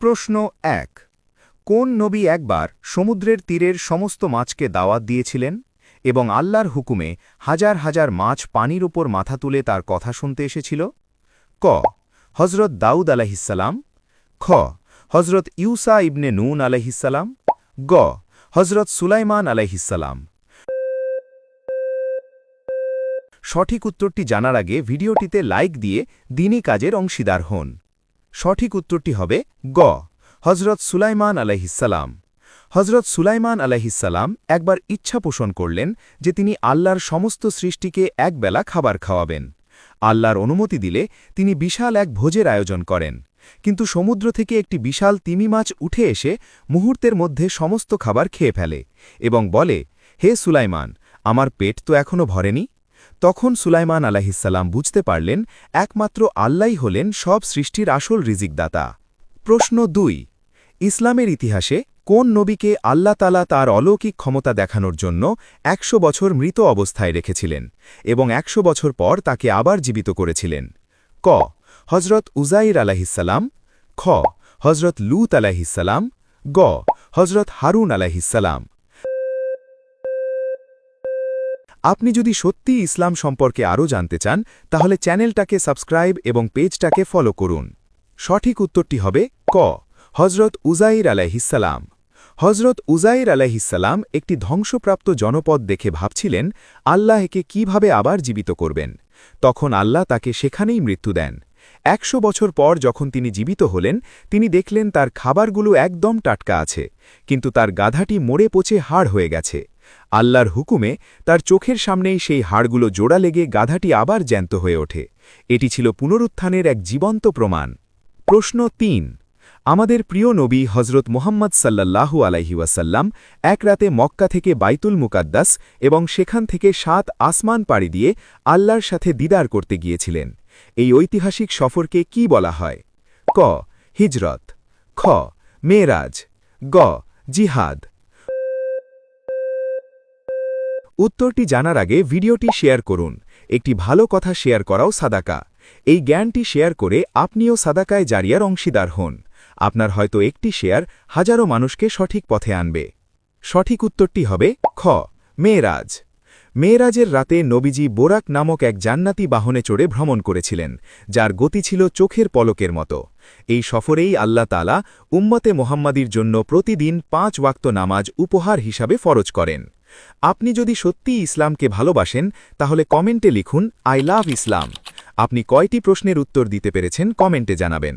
প্রশ্ন ১। কোন নবী একবার সমুদ্রের তীরের সমস্ত মাছকে দাওয়াত দিয়েছিলেন এবং আল্লাহর হুকুমে হাজার হাজার মাছ পানির উপর মাথা তুলে তার কথা শুনতে এসেছিল? ক। হজরত দাউদ আলাইহিসসালাম। খ। হজরত ইউসা ইবনে নুন আলাইহিসসালাম। গ। হজরত সুলাইমান আলাইহিসসালাম। সঠিক উত্তরটি জানার আগে ভিডিওটিতে লাইক দিয়ে দ্বীনি কাজের অংশীদার হন। সঠিক উত্তরটি হবে গ। হজরত সুলাইমান আলাইহিসসালাম। হজরত সুলাইমান আলাইহিসসালাম একবার ইচ্ছা পোষণ করলেন যে তিনি আল্লাহর সমস্ত সৃষ্টিকে একবেলা খাবার খাওয়াবেন। আল্লাহর অনুমতি দিলে তিনি বিশাল এক ভোজের আয়োজন করেন, কিন্তু সমুদ্র থেকে একটি বিশাল তিমি মাছ উঠে এসে মুহূর্তের মধ্যে সমস্ত খাবার খেয়ে ফেলে এবং বলে, হে সুলাইমান, আমার পেট তো এখনও ভরেনি। তখন সুলাইমান আলাইহিসসালাম বুঝতে পারলেন একমাত্র আল্লাহই হলেন সব সৃষ্টির আসল রিজিকদাতা। প্রশ্ন ২। ইসলামের ইতিহাসে কোন নবীকে আল্লাহ তাআলা তার অলৌকিক ক্ষমতা দেখানোর জন্য ১০০ বছর মৃত অবস্থায় রেখেছিলেন এবং ১০০ বছর পর তাকে আবার জীবিত করেছিলেন? ক। হজরত উজাইর আলাইহিসসালাম। খ। হজরত লূত আলাইহিসসালাম। গ। হজরত হারুন আলাইহিসসালাম। আপনি যদি সত্যি ইসলাম সম্পর্কে আরও জানতে চান তাহলে চ্যানেলটাকে সাবস্ক্রাইব এবং পেজটাকে ফলো করুন। সঠিক উত্তরটি হবে ক। হজরত উজাইর আলাইহিসসালাম। হজরত উজাইর আলাইহিসসালাম একটি ধ্বংসপ্রাপ্ত জনপদ দেখে ভাবছিলেন আল্লাহ একে কিভাবে আবার জীবিত করবেন। তখন আল্লাহ তাকে সেখানেই মৃত্যু দেন। ১০০ বছর পর যখন তিনি জীবিত হলেন, তিনি দেখলেন তার খাবারগুলো একদম টাটকা আছে, কিন্তু তার গাধাটি মরে পচে হাড় হয়ে গেছে। আল্লাহর হুকুমে তার চোখের সামনেই সেই হাড়গুলো জোড়া লেগে গাধাটি আবার জ্যান্ত হয়ে ওঠে। এটি ছিল পুনরুত্থানের এক জীবন্ত প্রমাণ। প্রশ্ন ৩। আমাদের প্রিয় নবী হজরত মুহাম্মদ সাল্লাল্লাহু আলাইহি ওয়াসাল্লাম এক রাতে মক্কা থেকে বাইতুল মুকাদ্দাস এবং সেখান থেকে ৭ আসমান পাড়ি দিয়ে আল্লাহর সাথে দিদার করতে গিয়েছিলেন। এই ঐতিহাসিক সফরকে কি বলা হয়? ক। হিজরত। খ। মেরাজ। গ। জিহাদ। উত্তরটি জানার আগে ভিডিওটি শেয়ার করুন। একটি ভালো কথা শেয়ার করাও সাদাকা। এই জ্ঞানটি শেয়ার করে আপনিও সাদাকায় জারিয়ার অংশীদার হন। আপনার হয়তো একটি শেয়ার হাজারো মানুষকে সঠিক পথে আনবে। সঠিক উত্তরটি হবে খ। মেরাজ। মেরাজের রাতে নবীজি বোরাক নামক এক জান্নাতি বাহনে চড়ে ভ্রমণ করেছিলেন, যার গতি ছিল চোখের পলকের মতো। এই সফরেই আল্লাহ তাআলা উম্মতে মোহাম্মদীর জন্য প্রতিদিন ৫ ওয়াক্ত নামাজ উপহার হিসাবে ফরজ করেন। আপনি যদি সত্যিই ইসলামকে ভালোবাসেন তাহলে কমেন্টে লিখুন আই লাভ ইসলাম। আপনি কয়টি প্রশ্নের উত্তর দিতে পেরেছেন কমেন্টে জানাবেন।